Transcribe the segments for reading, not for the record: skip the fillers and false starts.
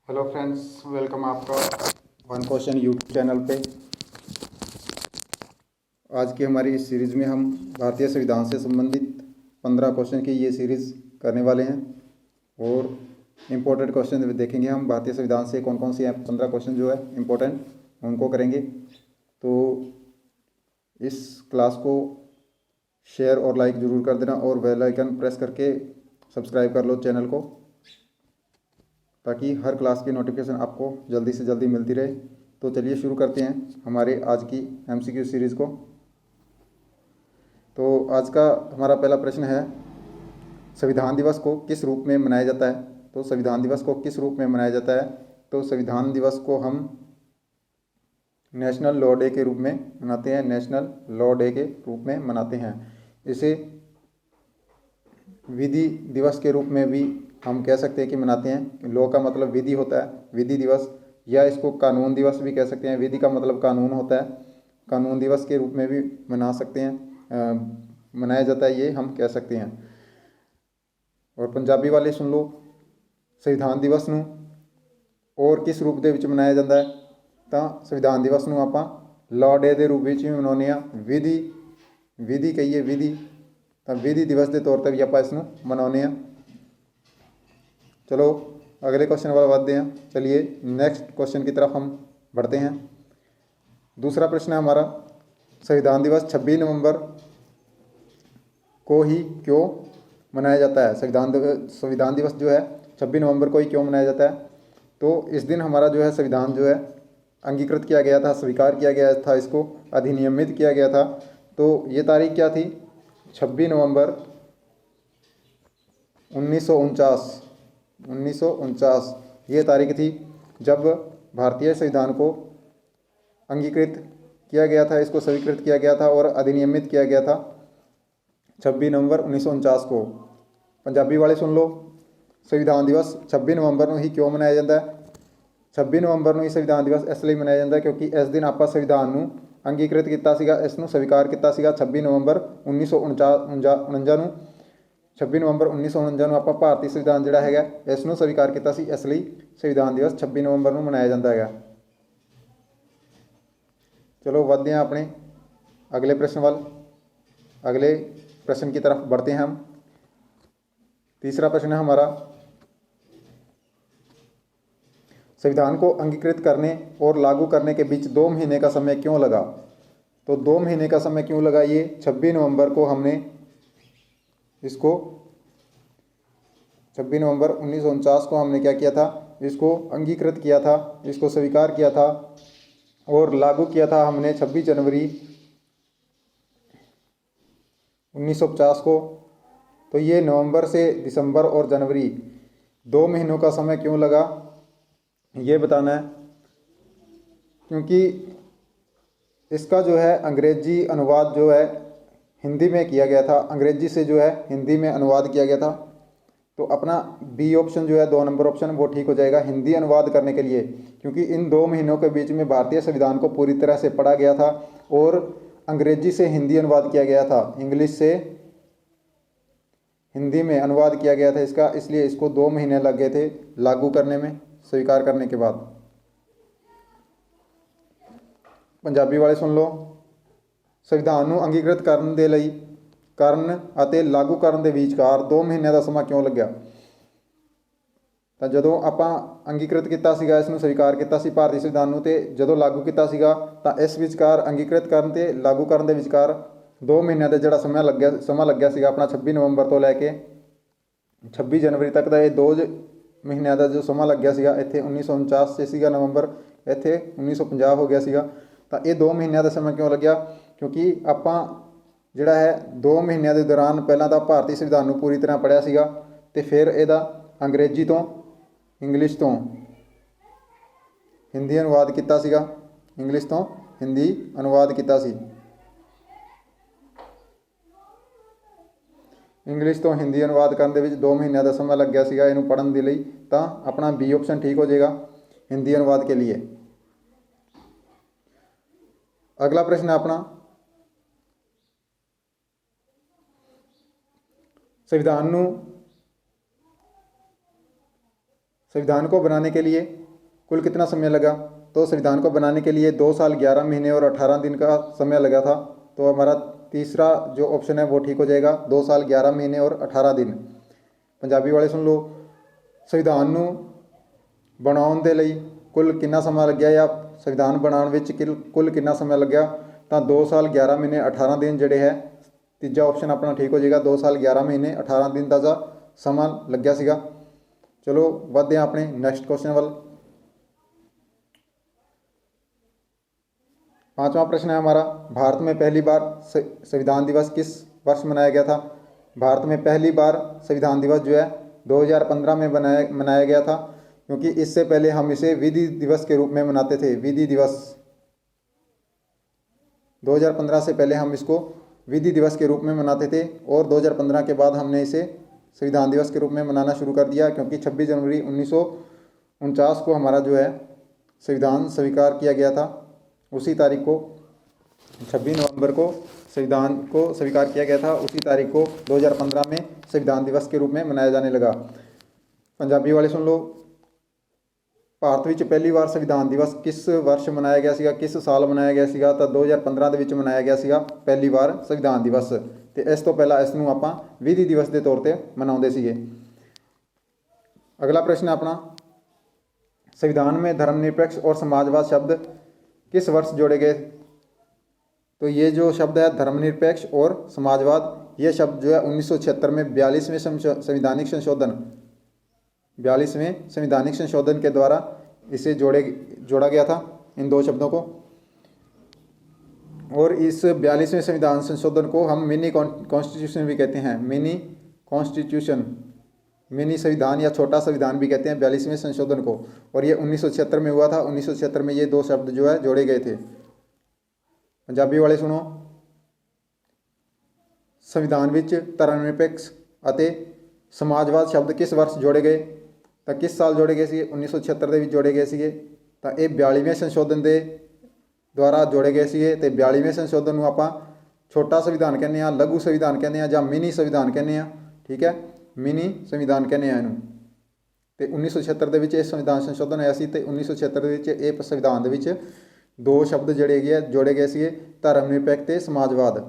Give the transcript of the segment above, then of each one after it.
Hello friends, welcome आपका one question YouTube channel पे। आज की हमारी इस सीरीज़ में हम भारतीय संविधान से संबंधित 15 क्वेश्चन की ये सीरीज़ करने वाले हैं और इम्पोर्टेंट क्वेश्चन देखेंगे। हम भारतीय संविधान से कौन कौन से 15 क्वेश्चन जो है इम्पोर्टेंट उनको करेंगे। तो इस क्लास को शेयर और लाइक ज़रूर कर देना और बेल आइकन प्रेस करके सब्सक्राइब कर लो चैनल को, ताकि हर क्लास की नोटिफिकेशन आपको जल्दी से जल्दी मिलती रहे। तो चलिए शुरू करते हैं हमारे आज की एमसीक्यू सीरीज़ को। तो आज का हमारा पहला प्रश्न है, संविधान दिवस को किस रूप में मनाया जाता है। तो संविधान दिवस को किस रूप में मनाया जाता है। तो संविधान दिवस को हम नेशनल लॉ डे के रूप में मनाते हैं। नेशनल लॉ डे के रूप में मनाते हैं। इसे विधि दिवस के रूप में भी हम कह सकते हैं कि मनाते हैं। लॉ का मतलब विधि होता है, विधि दिवस, या इसको कानून दिवस भी कह सकते हैं। विधि का मतलब कानून होता है, कानून दिवस के रूप में भी मना सकते हैं, मनाया जाता है, ये हम कह सकते हैं। और पंजाबी वाले सुन लो, संविधान दिवस ਨੂੰ और किस रूप ਦੇ ਵਿੱਚ ਮਨਾਇਆ ਜਾਂਦਾ ਹੈ। ਤਾਂ ਸੰਵਿਧਾਨ ਦਿਵਸ ਨੂੰ ਆਪਾਂ ਲਾਅ ਡੇ ਦੇ रूप ਵਿੱਚ ਵੀ ਮਨਾਉਂਦੇ ਹਾਂ। ਵਿਧੀ ਕਹੀਏ ਵਿਧੀ, ਤਾਂ ਵਿਧि दिवस के तौर पर भी ਆਪਾਂ ਇਸ ਨੂੰ ਮਨਾਉਂਦੇ ਹਾਂ। चलो अगले क्वेश्चन वाला बढ़ते हैं। चलिए नेक्स्ट क्वेश्चन की तरफ हम बढ़ते हैं। दूसरा प्रश्न है हमारा, संविधान दिवस 26 नवंबर को ही क्यों मनाया जाता है। संविधान दिवस जो है 26 नवंबर को ही क्यों मनाया जाता है। तो इस दिन हमारा जो है संविधान जो है अंगीकृत किया गया था, स्वीकार किया गया था, इसको अधिनियमित किया गया था। तो ये तारीख क्या थी, 26 नवंबर 1949 ये तारीख थी जब भारतीय संविधान को अंगीकृत किया गया था, इसको स्वीकृत किया गया था और अधिनियमित किया गया था 26 नवंबर 1949 को। पंजाबी वाले सुन लो, संविधान दिवस 26 नवंबर ਨੂੰ ही क्यों मनाया जाता है। 26 नवंबर ਨੂੰ ही संविधान दिवस ਇਸ ਲਈ ਮਨਾਇਆ ਜਾਂਦਾ क्योंकि इस दिन ਆਪਾਂ संविधान ਨੂੰ अंगीकृत ਕੀਤਾ ਸੀਗਾ, ਇਸ ਨੂੰ स्वीकार ਕੀਤਾ ਸੀਗਾ 26 ਨਵੰबर 1949 ਨੂੰ। 26 ਨਵੰਬਰ 1949 ਨੂੰ ਆਪਾਂ ਭਾਰਤੀ ਸੰਵਿਧਾਨ ਜਿਹੜਾ ਹੈਗਾ ਇਸ ਨੂੰ ਸਵੀਕਾਰ ਕੀਤਾ ਸੀ, ਇਸ ਲਈ ਸੰਵਿਧਾਨ ਦਿਵਸ 26 ਨਵੰਬਰ ਨੂੰ ਮਨਾਇਆ ਜਾਂਦਾ ਹੈਗਾ। चलो बढ़ते हैं अपने अगले प्रश्न वाल। अगले प्रश्न की तरफ बढ़ते हैं हम। तीसरा प्रश्न है हमारा, संविधान को अंगीकृत करने और लागू करने के बीच 2 महीने का समय क्यों लगा। तो 2 महीने का समय क्यों लगा, ये 26 नवंबर को हमने इसको 26 नवंबर 1949 को हमने क्या किया था, इसको अंगीकृत किया था, इसको स्वीकार किया था और लागू किया था हमने 26 जनवरी 1950 को। तो ये नवंबर से दिसंबर और जनवरी 2 महीनों का समय क्यों लगा, ये बताना है। क्योंकि इसका जो है अंग्रेजी अनुवाद जो है हिंदी में किया गया था, अंग्रेजी से जो है हिंदी में अनुवाद किया गया था। तो अपना बी ऑप्शन जो है 2 नंबर ऑप्शन वो ठीक हो जाएगा हिंदी अनुवाद करने के लिए, क्योंकि इन 2 महीनों के बीच में भारतीय संविधान को पूरी तरह से पढ़ा गया था और अंग्रेजी से हिंदी अनुवाद किया गया था, इंग्लिश से हिंदी में अनुवाद किया गया था इसका, इसलिए इसको 2 महीने लग गए थे लागू करने में, स्वीकार करने के बाद। पंजाबी वाले सुन लो, संविधान ਨੂੰ अंगीकृत ਕਰਨ ਦੇ ਲਈ ਕਰਨ ਅਤੇ ਲਾਗੂ ਕਰਨ ਦੇ ਵਿਚਕਾਰ 2 ਮਹੀਨਿਆਂ ਦਾ ਸਮਾਂ ਕਿਉਂ ਲੱਗਿਆ। ਤਾਂ ਜਦੋਂ ਆਪਾਂ ਅੰਗੀਕ੍ਰਿਤ ਕੀਤਾ ਸੀਗਾ, ਇਸ ਨੂੰ ਸਵੀਕਾਰ ਕੀਤਾ ਸੀ ਭਾਰਤੀ ਸੰਵਿਧਾਨ ਨੂੰ, ਤੇ ਜਦੋਂ ਲਾਗੂ ਕੀਤਾ ਸੀਗਾ ਤਾਂ ਇਸ ਵਿਚਕਾਰ ਅੰਗੀਕ੍ਰਿਤ ਕਰਨ ਤੇ ਲਾਗੂ ਕਰਨ ਦੇ ਵਿਚਕਾਰ 2 ਮਹੀਨਿਆਂ ਦਾ ਜਿਹੜਾ ਸਮਾਂ ਲੱਗਿਆ ਸੀਗਾ ਆਪਣਾ 26 ਨਵੰਬਰ ਤੋਂ ਲੈ ਕੇ 26 ਜਨਵਰੀ ਤੱਕ ਦਾ, ਇਹ 2 ਮਹੀਨਿਆਂ ਦਾ ਜੋ ਸਮਾਂ ਲੱਗਿਆ ਸੀਗਾ, ਇੱਥੇ 1949 'ਚ ਸੀਗਾ ਨਵੰਬਰ, ਇੱਥੇ 1950 ਹੋ ਗਿਆ ਸੀਗਾ। ਤਾਂ ਇਹ 2 ਮਹੀਨਿਆਂ ਦਾ ਸਮਾਂ ਕਿਉਂ ਲੱਗਿਆ, ਕਿਉਂਕਿ ਆਪਾਂ ਜਿਹੜਾ ਹੈ 2 ਮਹੀਨਿਆਂ ਦੇ ਦੌਰਾਨ ਪਹਿਲਾਂ ਤਾਂ ਭਾਰਤੀ ਸੰਵਿਧਾਨ ਨੂੰ ਪੂਰੀ ਤਰ੍ਹਾਂ ਪੜ੍ਹਿਆ ਸੀਗਾ ਅਤੇ ਫਿਰ ਇਹਦਾ ਅੰਗਰੇਜ਼ੀ ਤੋਂ ਇੰਗਲਿਸ਼ ਤੋਂ ਹਿੰਦੀ ਅਨੁਵਾਦ ਕੀਤਾ ਸੀਗਾ, ਇੰਗਲਿਸ਼ ਤੋਂ ਹਿੰਦੀ ਅਨੁਵਾਦ ਕੀਤਾ ਸੀ, ਇੰਗਲਿਸ਼ ਤੋਂ ਹਿੰਦੀ ਅਨੁਵਾਦ ਕਰਨ ਦੇ ਵਿੱਚ 2 ਮਹੀਨਿਆਂ ਦਾ ਸਮਾਂ ਲੱਗਿਆ ਸੀਗਾ ਇਹਨੂੰ ਪੜ੍ਹਨ ਦੇ ਲਈ। ਤਾਂ ਆਪਣਾ ਬੀ ਆਪਸ਼ਨ ਠੀਕ ਹੋ ਜਾਏਗਾ हिंदी अनुवाद के लिए। अगला प्रश्न है अपना, संविधान ਨੂੰ संविधान को बनाने के लिए कुल कितना समय लगा? तो संविधान को बनाने के लिए 2 साल 11 महीने और 18 दिन का समय लगा था। तो हमारा तीसरा जो ऑप्शन है वो ठीक हो जाएगा, 2 साल 11 महीने और 18 दिन। पंजाबी वाले सुन लो, संविधान ਨੂੰ ਬਣਾਉਣ ਦੇ ਲਈ ਕੁੱਲ ਕਿੰਨਾ ਸਮਾਂ ਲੱਗਿਆ ਜਾਂ ਸੰਵਿਧਾਨ ਬਣਾਉਣ ਵਿੱਚ ਕੁੱਲ ਕਿੰਨਾ ਸਮਾਂ ਲੱਗਿਆ? ਤਾਂ 2 ਸਾਲ 11 ਮਹੀਨੇ 18 ਦਿਨ ਜਿਹੜੇ ਹੈ, ਤੀਜਾ ਆਪਸ਼ਨ ਆਪਣਾ ਠੀਕ ਹੋ ਜਾਏਗਾ, 2 ਸਾਲ 11 ਮਹੀਨੇ 18 ਦਿਨ ਦਾ ਸਮਾਂ ਲੱਗਿਆ ਸੀਗਾ। चलो बढ़ते हैं अपने नेक्स्ट क्वेश्चन वाल। पांचवा प्रश्न है हमारा, भारत में पहली बार संविधान दिवस किस वर्ष मनाया गया था? भारत में पहली बार संविधान दिवस जो है 2015 में मनाया गया था, क्योंकि इससे पहले हम इसे विधि दिवस के रूप में मनाते थे। विधि दिवस 2015 से पहले हम इसको विधि दिवस के रूप में मनाते थे, और 2015 के बाद हमने इसे संविधान दिवस के रूप में मनाना शुरू कर दिया, क्योंकि 26 जनवरी 1949 को हमारा जो है संविधान स्वीकार किया गया था। उसी तारीख को 26 नवंबर को संविधान को स्वीकार किया गया था, उसी तारीख को 2015 में संविधान दिवस के रूप में मनाया जाने लगा। पंजाबी वाले सुन लो, ਭਾਰਤ ਵਿੱਚ ਪਹਿਲੀ ਵਾਰ ਸੰਵਿਧਾਨ ਦਿਵਸ ਕਿਸ ਵਰਸ਼ ਮਨਾਇਆ ਗਿਆ ਸੀਗਾ, ਕਿਸ ਸਾਲ ਮਨਾਇਆ ਗਿਆ ਸੀਗਾ? ਤਾਂ 2015 ਦੇ ਵਿੱਚ ਮਨਾਇਆ ਗਿਆ ਸੀਗਾ ਪਹਿਲੀ ਵਾਰ ਸੰਵਿਧਾਨ ਦਿਵਸ, ਤੇ ਇਸ ਤੋਂ ਪਹਿਲਾਂ ਇਸ ਨੂੰ ਆਪਾਂ ਵਿਧੀ ਦਿਵਸ ਦੇ ਤੌਰ ਤੇ ਮਨਾਉਂਦੇ ਸੀਗੇ। अगला प्रश्न है अपना, संविधान में धर्मनिरपेक्ष और समाजवाद शब्द किस वर्ष जोड़े गए? तो ये जो शब्द है धर्मनिरपेक्ष और समाजवाद, ये शब्द जो है 1976 में 42वें संवैधानिक संशोधन 42वें संवैधानिक संशोधन के द्वारा इसे जोड़ा गया था, इन दो शब्दों को। और इस 42वें संविधान संशोधन को हम मिनी कॉन्स्टिट्यूशन भी कहते हैं, मिनी कॉन्स्टिट्यूशन, मिनी संविधान या छोटा संविधान भी कहते हैं 42वें संशोधन को। और ये 1976 में हुआ था, 1976 में ये दो शब्द जो है जोड़े गए थे। पंजाबी वाले सुनो, संविधान विच धर्मनिरपेक्ष ਅਤੇ समाजवाद शब्द किस वर्ष जोड़े गए? ਤਾਂ किस साल जोड़े गए सी? 1976 ਦੇ ਵਿੱਚ जोड़े गए ਸੀਗੇ। ਤਾਂ ਇਹ 42ਵੇਂ ਸੰਸ਼ੋਧਨ ਦੇ ਦੁਆਰਾ जोड़े गए ਸੀਗੇ, ਤੇ 42ਵੇਂ ਸੰਸ਼ੋਧਨ ਨੂੰ ਆਪਾਂ ਛੋਟਾ ਸੰਵਿਧਾਨ ਕਹਿੰਦੇ ਆ, ਲਘੂ ਸੰਵਿਧਾਨ ਕਹਿੰਦੇ ਆ, ਜਾਂ ਮਿਨੀ ਸੰਵਿਧਾਨ ਕਹਿੰਦੇ ਆ। ਠੀਕ ਹੈ, ਮਿਨੀ ਸੰਵਿਧਾਨ ਕਹਿੰਦੇ ਆ ਇਹਨੂੰ। ਤੇ 1976 ਦੇ ਵਿੱਚ ਇਹ ਸੰਵਿਧਾਨ ਸੰਸ਼ੋਧਨ ਹੋਇਆ ਸੀ, ਤੇ 1976 ਦੇ ਵਿੱਚ ਇਹ ਸੰਵਿਧਾਨ ਦੇ ਵਿੱਚ ਦੋ ਸ਼ਬਦ ਜਿਹੜੇ ਹੈਗੇ ਆ जोड़े गए ਸੀਗੇ, ਧਰਮ ਨਿਰਪੇਖ ਤੇ ਸਮਾਜਵਾਦ।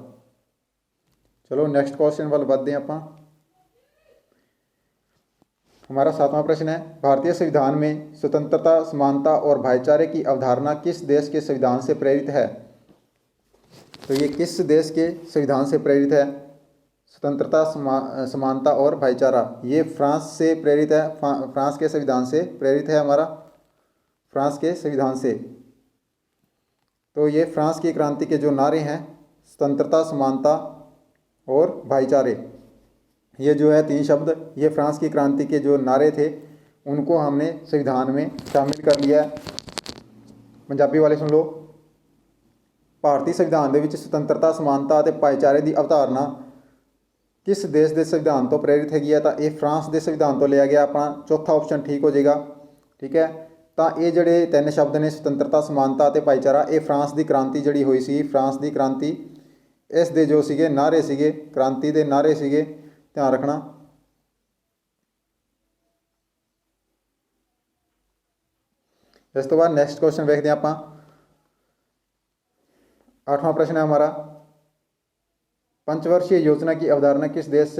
ਚਲੋ नेक्स्ट क्वेश्चन ਵੱਲ ਵੱਧਦੇ ਹਾਂ ਆਪਾਂ। हमारा 7वां प्रश्न है, भारतीय संविधान में स्वतंत्रता, समानता और भाईचारे की अवधारणा किस देश के संविधान से प्रेरित है? तो ये किस देश के संविधान से प्रेरित है? स्वतंत्रता, समानता और भाईचारा, ये फ्रांस से प्रेरित है, फ्रांस के संविधान से प्रेरित है हमारा, फ्रांस के संविधान से। तो ये फ्रांस की क्रांति के जो नारे हैं, स्वतंत्रता, समानता और भाईचारे, ये जो है तीन शब्द, ये फ्रांस की क्रांति के जो नारे थे उनको हमने संविधान में शामिल कर लिया है। पंजाबी वाले सुन लो, ਭਾਰਤੀ ਸੰਵਿਧਾਨ ਦੇ ਵਿੱਚ ਸੁਤੰਤਰਤਾ, ਸਮਾਨਤਾ ਅਤੇ ਭਾਈਚਾਰੇ ਦੀ ਅਵਧਾਰਨਾ ਕਿਸ ਦੇਸ਼ ਦੇ ਸੰਵਿਧਾਨ ਤੋਂ ਪ੍ਰੇਰਿਤ ਹੈਗੀ ਹੈ? ਤਾਂ ਇਹ ਫਰਾਂਸ ਦੇ ਸੰਵਿਧਾਨ ਤੋਂ ਲਿਆ ਗਿਆ। ਆਪਣਾ ਚੌਥਾ ਆਪਸ਼ਨ ਠੀਕ ਹੋ ਜਾਏਗਾ। ਠੀਕ ਹੈ, ਤਾਂ ਇਹ ਜਿਹੜੇ ਤਿੰਨ ਸ਼ਬਦ ਨੇ, ਸੁਤੰਤਰਤਾ, ਸਮਾਨਤਾ ਅਤੇ ਭਾਈਚਾਰਾ, ਇਹ ਫਰਾਂਸ ਦੀ ਕ੍ਰਾਂਤੀ ਜਿਹੜੀ ਹੋਈ ਸੀ, ਫਰਾਂਸ ਦੀ ਕ੍ਰਾਂਤੀ, ਇਸ ਦੇ ਜੋ ਸੀਗੇ ਨਾਅਰੇ ਸੀਗੇ, ਕ੍ਰਾਂਤੀ ਦੇ ਨਾਅਰੇ ਸੀਗੇ, ਧਿਆਨ ਰੱਖਣਾ। ਇਸ ਤੋਂ ਬਾਅਦ ਨੈਕਸਟ क्वेश्चन ਵੇਖਦੇ ਹਾਂ ਆਪਾਂ। 8वां प्रश्न है हमारा, पंचवर्षीय योजना की अवधारणा किस देश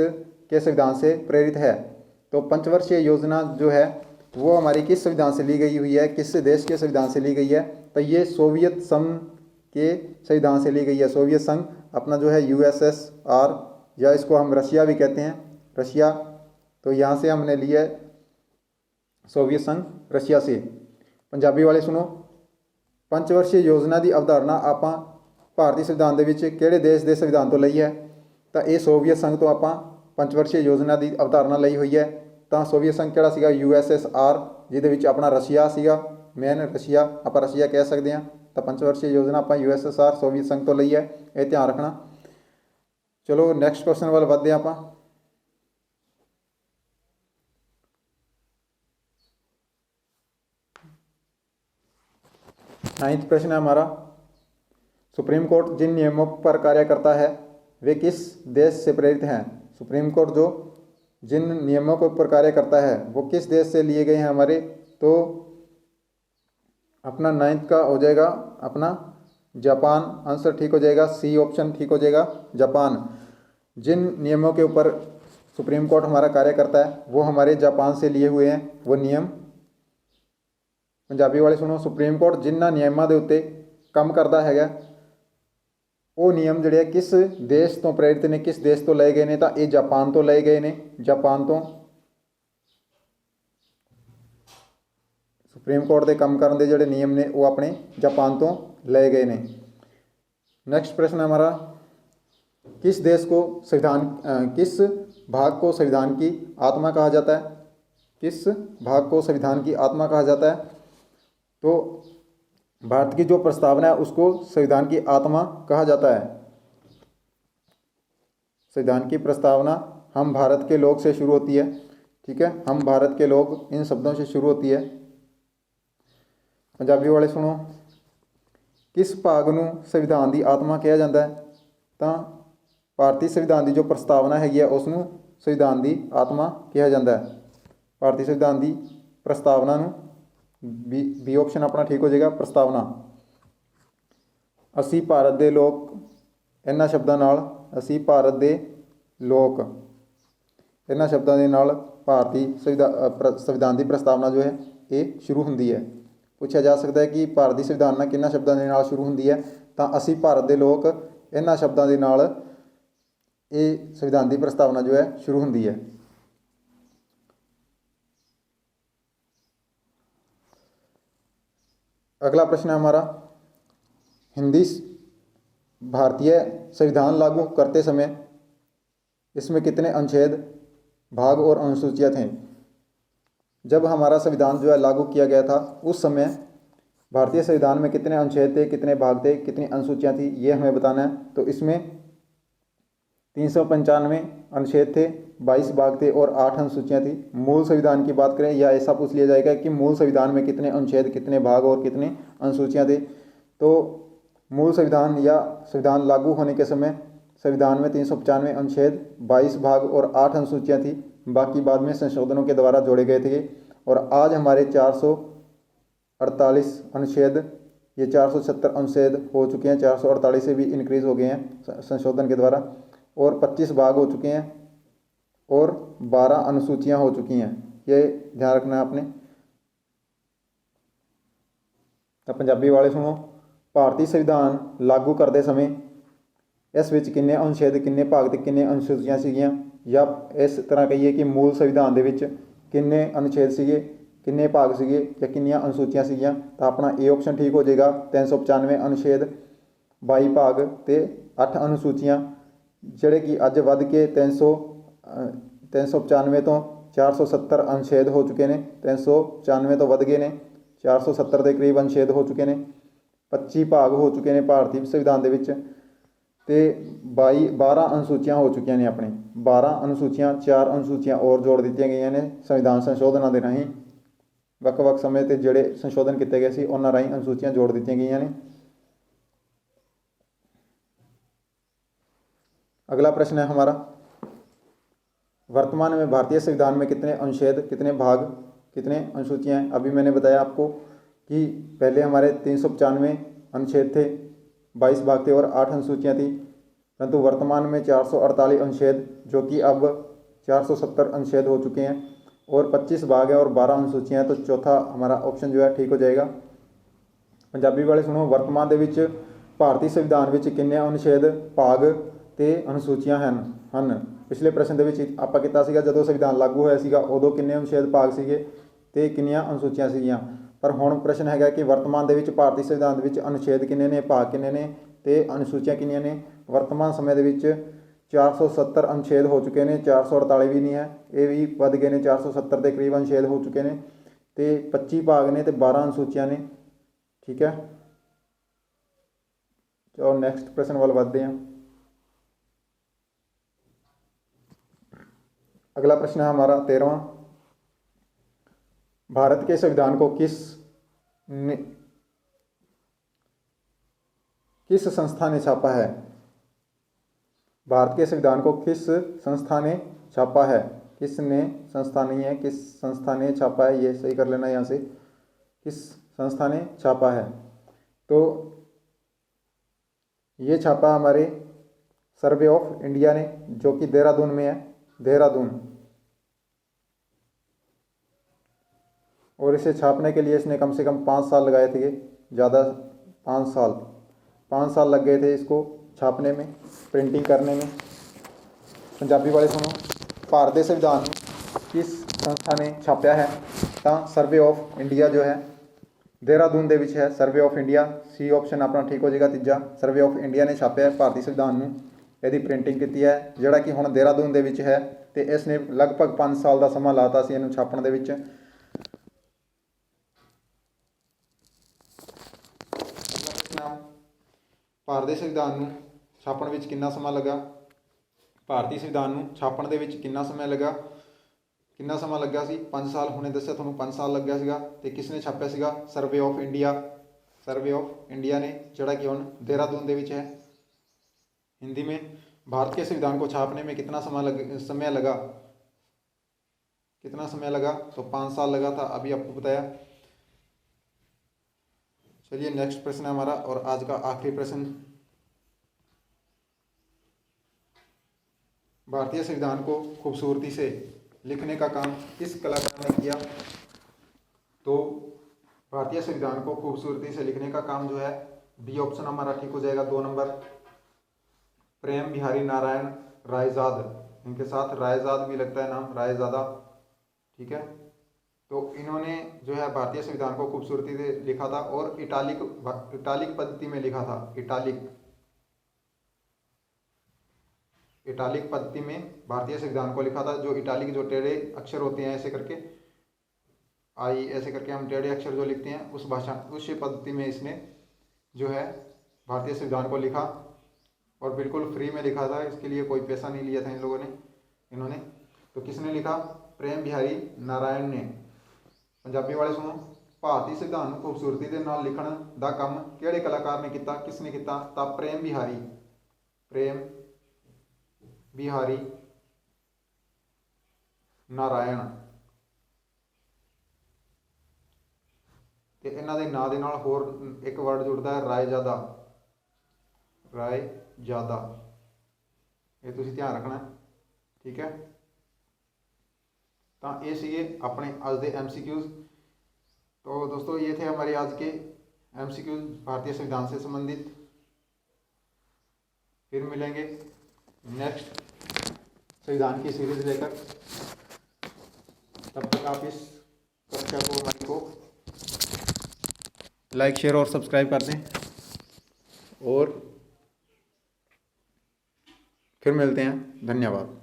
के संविधान से प्रेरित है? तो पंचवर्षीय योजना जो है वो हमारी किस संविधान से ली गई हुई है, किस देश के संविधान से ली गई है? तो ये सोवियत संघ के संविधान से ली गई है। सोवियत संघ अपना जो है USSR, या इसको हम रशिया भी कहते हैं, रशिया, तो यहाँ से हमने लिया है सोवियत संघ, रशिया से। पंजाबी वाले सुनो, पंचवर्षीय योजना की अवधारणा ਆਪਾਂ ਭਾਰਤੀ ਸੰਵਿਧਾਨ ਦੇ ਵਿੱਚ ਕਿਹੜੇ ਦੇਸ਼ ਦੇ ਸੰਵਿਧਾਨ ਤੋਂ ਲਈ ਹੈ? ਤਾਂ ਇਹ ਸੋਵੀਅਤ ਸੰਘ ਤੋਂ ਆਪਾਂ ਪੰਚਵਰਸ਼ੀय योजना ਦੀ ਅਵਧਾਰਨਾ ਲਈ ਹੋਈ ਹੈ। ਤਾਂ ਸੋਵੀਅਤ ਸੰਘ ਕਿਹੜਾ ਸੀਗਾ? USSR, ਜਿਹਦੇ ਵਿੱਚ ਆਪਣਾ ਰਸ਼ੀਆ ਸੀਗਾ, ਮੇਨ ਰਸ਼ੀਆ, ਆਪਾਂ ਰਸ਼ੀਆ ਕਹਿ ਸਕਦੇ ਹਾਂ। ਤਾਂ ਪੰਚਵਰਸ਼ੀय योजना ਆਪਾਂ USSR, ਸੋਵੀਅਤ ਸੰਘ ਤੋਂ ਲਈ ਹੈ, ਇਹ ਧਿਆਨ ਰੱਖਣਾ। ਚਲੋ ਨੈਕਸਟ क्वेश्चन ਵੱਲ ਵੱਧਦੇ ਹਾਂ ਆਪਾਂ। 9वां प्रश्न है हमारा, सुप्रीम कोर्ट जिन नियमों पर कार्य करता है वे किस देश से प्रेरित हैं? सुप्रीम कोर्ट जो जिन नियमों के ऊपर कार्य करता है वो किस देश से लिए गए हैं हमारे, तो अपना 9th का हो जाएगा अपना जापान। आंसर ठीक हो जाएगा, सी ऑप्शन ठीक हो जाएगा, जापान। जिन नियमों के ऊपर सुप्रीम कोर्ट हमारा कार्य करता है वो हमारे जापान से लिए हुए हैं वो नियम। पंजाबी वाले सुनो, सुप्रीम कोर्ट जिन्ना नियमां दे उत्ते काम करता हैगा ਉਹ ਨਿਯਮ ਜਿਹੜੇ ਕਿਸ ਦੇਸ਼ ਤੋਂ ਪ੍ਰੇਰਿਤ ਨੇ, ਕਿਸ ਦੇਸ਼ ਤੋਂ ਲਏ ਗਏ ਨੇ, ਤਾਂ ਇਹ ਜਾਪਾਨ ਤੋਂ ਲਏ ਗਏ ਨੇ। ਜਾਪਾਨ ਤੋਂ ਸੁਪਰੀਮ ਕੋਰਟ ਦੇ ਕੰਮ ਕਰਨ ਦੇ ਜਿਹੜੇ ਨਿਯਮ ਨੇ ਉਹ ਆਪਣੇ ਜਾਪਾਨ ਤੋਂ ਲਏ ਗਏ ਨੇ। नेक्स्ट प्रश्न है हमारा, किस देश को संविधान किस भाग को संविधान की आत्मा कहा जाता है? किस भाग को संविधान की आत्मा कहा जाता है? तो भारत की जो प्रस्तावना है उसको संविधान की आत्मा कहा जाता है। संविधान की प्रस्तावना हम भारत के लोग से शुरू होती है, ठीक है, हम भारत के लोग इन शब्दों से शुरू होती है। पंजाबी वाले सुनो, किस भाग ਨੂੰ संविधान की आत्मा कहा जाता है? तो भारतीय संविधान की जो प्रस्तावना हैगी है उसनों संविधान की आत्मा कहा जाता है। भारतीय संविधान की प्रस्तावना बी ऑप्शन अपना ठीक हो जाएगा, प्रस्तावना। असी भारत दे लोग, इन्हां शब्दां नाल असी भारत दे लोग, इन्हां शब्दां दे नाल भारतीय संविधान की प्रस्तावना जो है ये शुरू होंदी है। पूछा जा सकता है कि भारतीय संविधान ना किन्हां शब्दां दे नाल शुरू होंदी है, तो असी भारत दे लोग इन्हां शब्दां दे नाल ये संविधान की प्रस्तावना जो है शुरू होंदी है। अगला प्रश्न है हमारा, हिंदी भारतीय संविधान लागू करते समय इसमें कितने अनुच्छेद, भाग और अनुसूचियाँ थे? जब हमारा संविधान जो है लागू किया गया था उस समय भारतीय संविधान में कितने अनुच्छेद थे, कितने भाग थे, कितनी अनुसूचियाँ थी, ये हमें बताना है। तो इसमें 395 अनुच्छेद थे, 22 भाग थे और 8 अनुसूचियाँ थी। मूल संविधान की बात करें या ऐसा पूछ लिया जाएगा कि मूल संविधान में कितने अनुच्छेद, कितने भाग और कितने अनुसूचियाँ थे, तो मूल संविधान या संविधान लागू होने के समय संविधान में 395 अनुच्छेद, 22 भाग और 8 अनुसूचियाँ थी। बाकी बाद में संशोधनों के द्वारा जोड़े गए थे। और आज हमारे 448 अनुच्छेद, ये 470 अनुच्छेद हो चुके हैं, 448 से भी इंक्रीज़ हो गए हैं संशोधन के द्वारा, और 25 भाग हो चुके हैं और 12 अनुसूचियाँ हो चुकी हैं। ये ध्यान रखना है आपने। तो पंजाबी वाले सुनो, भारतीय संविधान लागू करते समय इस विच किन्ने अनुच्छेद, किन्ने भाग ते किन्ने अनुसूचियाँ सीगियां, या इस तरह कहिए कि मूल संविधान दे विच किन्ने अनुच्छेद सीगे, किन्ने भाग सीगे या किन्नियां अनुसूचियाँ सीगियां? तो अपना ए ऑप्शन ठीक हो जाएगा, 395 अनुच्छेद, 22 भाग ते 8 अनुसूचियाँ, जिहड़े कि अज वध के 395 तो 470 अनुच्छेद हो चुके हैं। 395 तो वध गए ने, 470 के करीब अनुच्छेद हो चुके हैं, 25 भाग हो चुके हैं भारतीय संविधान दे विच, ते 12 अनुसूचियाँ हो चुकी ने। अपने 12 अनुसूचियाँ, 4 अनुसूचियाँ और जोड़ दी गई ने संविधान संशोधनों के राही। ਵੱਖ-ਵੱਖ समय ते ਜਿਹੜੇ संशोधन किए गए सी उन्हां राही अनुसूचियाँ जोड़ दी गई ने। अगला प्रश्न है हमारा, वर्तमान में भारतीय संविधान में कितने अनुच्छेद, कितने भाग, कितने अनुसूचियाँ हैं? अभी मैंने बताया आपको कि पहले हमारे 395 अनुच्छेद थे, 22 भाग थे और 8 अनुसूचियाँ थी, परंतु वर्तमान में 448 अनुच्छेद जो कि अब 470 अनुच्छेद हो चुके हैं और 25 भाग है और 12 अनुसूचियाँ हैं। तो चौथा हमारा ऑप्शन जो है ठीक हो जाएगा। पंजाबी वाले सुनो, वर्तमान दे विच भारतीय संविधान विच किन्ने अनुच्छेद, भाग ते अनुसूचियाँ हैं? पिछले प्रश्न दे विच आपां कीता सीगा जदों संविधान लागू होया सीगा उदों किन्ने अनुच्छेद, भाग सीगे ते किन्नियां अनुसूचियाँ सीगियां। पर हुण प्रश्न हैगा कि वर्तमान दे विच भारतीय संविधान दे विच अनुच्छेद किन्ने ने, भाग किन्ने ने ते अनुसूचियाँ किन्नियां ने? वर्तमान समय दे विच 470 अनुच्छेद हो चुके हैं, 448 भी नहीं है, ये भी वध गए ने, 470 के करीब अनुच्छेद हो चुके हैं, तो 25 भाग ने तो 12 अनुसूचियाँ ने। ठीक है, चलो नैक्सट प्रश्न वाल बढ़ते हैं। अगला प्रश्न है हमारा 13वां, भारत के संविधान को किस संस्था ने छापा है? भारत के संविधान को किस संस्था ने छापा है? किसने, संस्था नहीं है, किस संस्था ने छापा है, ये सही कर लेना यहाँ से, किस संस्था ने छापा है। तो ये छापा हमारे सर्वे ऑफ इंडिया ने, जो कि देहरादून में है, देहरादून। और इसे छापने के लिए इसने कम से कम 5 साल लगाए थे, ज़्यादा 5 साल लग गए थे इसको छापने में, प्रिंटिंग करने में। पंजाबी वाले सुनो, भारत ਦੇ संविधान किस संस्था ने छापा है? ਤਾਂ सर्वे ऑफ इंडिया जो है देहरादून ਦੇ ਵਿੱਚ है, survey of India, C option अपना ठीक हो जाएगा तीजा। सर्वे ऑफ इंडिया ने छापਿਆ है ਭਾਰਤੀ ਸੰਵਿਧਾਨ ਨੂੰ, ਇਹਦੀ ਪ੍ਰਿੰਟਿੰਗ ਕੀਤੀ ਹੈ, ਜਿਹੜਾ ਕਿ ਹੁਣ ਦੇਹਰਾਦੂਨ ਦੇ ਵਿੱਚ ਹੈ, ਤੇ ਇਸ ਨੇ ਲਗਭਗ 5 ਸਾਲ ਦਾ ਸਮਾਂ ਲਾਤਾ ਸੀ ਇਹਨੂੰ ਛਾਪਣ ਦੇ ਵਿੱਚ। ਭਾਰਤ ਦੇ ਸੰਵਿਧਾਨ ਨੂੰ ਛਾਪਣ ਵਿੱਚ ਕਿੰਨਾ ਸਮਾਂ ਲੱਗਾ? ਭਾਰਤੀ ਸੰਵਿਧਾਨ ਨੂੰ ਛਾਪਣ ਦੇ ਵਿੱਚ ਕਿੰਨਾ ਸਮਾਂ ਲੱਗਾ ਸੀ? 5 ਸਾਲ। ਹੁਣੇ ਦੱਸਿਆ ਤੁਹਾਨੂੰ 5 ਸਾਲ ਲੱਗਿਆ ਸੀਗਾ। ਤੇ ਕਿਸ ਨੇ ਛਾਪਿਆ ਸੀਗਾ? Survey of India, survey of India ने, जड़ा कि ਹੁਣ देहरादून ਦੇ ਵਿੱਚ है। हिंदी में, भारत के संविधान को छापने में कितना समय लगा? तो 5 साल लगा था, अभी आपको बताया। चलिए नेक्स्ट प्रश्न है हमारा और आज का आखिरी प्रश्न। भारतीय संविधान को खूबसूरती से लिखने का काम किस कलाकार ने किया? तो भारतीय संविधान को खूबसूरती से लिखने का काम जो है, बी ऑप्शन हमारा ठीक हो जाएगा। 2 नंबर, प्रेम बिहारी नारायण रायजाद, इनके साथ रायजाद भी लगता है नाम, रायजादा, ठीक है। तो इन्होंने जो है भारतीय संविधान को खूबसूरती से लिखा था और इटालिक पद्धति में लिखा था। इटालिक पद्धति में भारतीय संविधान को लिखा था। जो इटालिक, जो टेढ़े अक्षर होते हैं ऐसे करके, आई ऐसे करके हम टेढ़े अक्षर जो लिखते हैं, उस पद्धति में इसने जो है भारतीय संविधान को लिखा और बिल्कुल फ्री में लिखा था। इसके लिए कोई पैसा नहीं लिया था इन्होंने। तो किसने लिखा? प्रेम बिहारी नारायण ने। पंजाबी वाले सुनो, भारतीय संविधान को खूबसूरती के नाल लिखण दा काम किहड़े कलाकार ने किया? किसने किया? तो प्रेम बिहारी नारायण। तो इन्हां दे नां दे नाल होर एक वर्ड जुड़ता है, रायजादा। ये तुसीं ध्यान रखना, ठीक है। तो ये सीगे अपने अज दे MCQs। तो दोस्तों ये थे हमारे आज के MCQs भारतीय संविधान से संबंधित। फिर मिलेंगे नेक्स्ट संविधान की सीरीज लेकर। तब तक आप इस कक्षा को हमारी को लाइक, शेयर और सब्सक्राइब कर दें और फिर मिलते हैं। धन्यवाद।